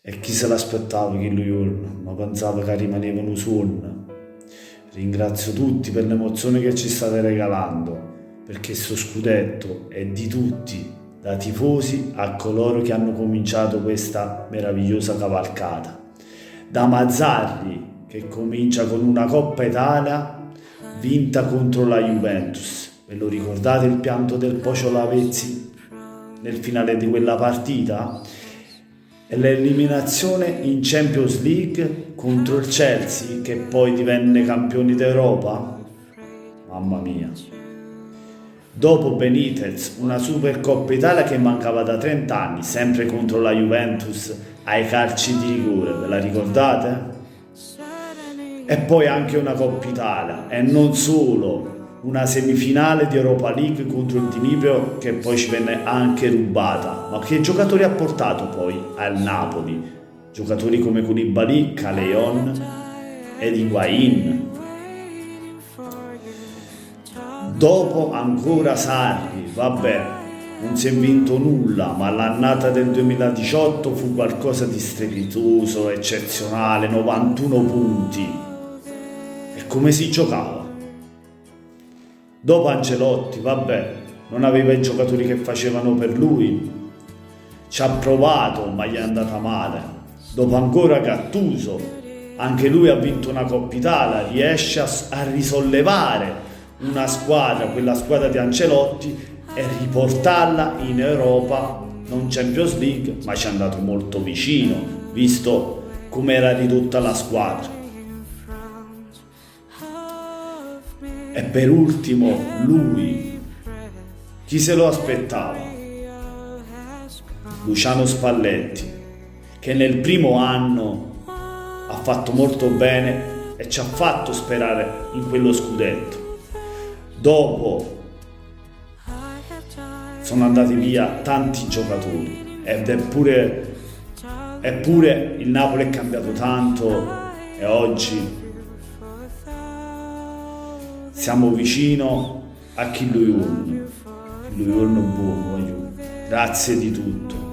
E chi se l'aspettava che lui ma pensava che rimaneva un suono. Ringrazio tutti per l'emozione che ci state regalando, perché sto scudetto è di tutti, da tifosi a coloro che hanno cominciato questa meravigliosa cavalcata. Da Mazzarri, che comincia con una Coppa Italia vinta contro la Juventus. Ve lo ricordate il pianto del Pocio Lavezzi nel finale di quella partita? E l'eliminazione in Champions League contro il Chelsea, che poi divenne campioni d'Europa? Mamma mia. Dopo Benitez, una Supercoppa Italia che mancava da 30 anni, sempre contro la Juventus ai calci di rigore, ve la ricordate? E poi anche una Coppa Italia, e non solo, una semifinale di Europa League contro il Dnipro che poi ci venne anche rubata. Ma che giocatori ha portato poi al Napoli? Giocatori come Koulibaly, Caleon ed Higuain. Dopo ancora Sarri, vabbè, non si è vinto nulla, ma l'annata del 2018 fu qualcosa di strepitoso, eccezionale, 91 punti. E come si giocava? Dopo Ancelotti, vabbè, non aveva i giocatori che facevano per lui. Ci ha provato, ma gli è andata male. Dopo ancora Gattuso, anche lui ha vinto una Coppa Italia, riesce a risollevare una squadra, quella squadra di Ancelotti, e riportarla in Europa, non Champions League, ma ci è andato molto vicino, visto come era ridotta la squadra. E per ultimo lui, chi se lo aspettava? Luciano Spalletti, che nel primo anno ha fatto molto bene e ci ha fatto sperare in quello scudetto. Dopo sono andati via tanti giocatori eppure il Napoli è cambiato tanto e oggi siamo vicino a chi lui vuole buono. Grazie di tutto.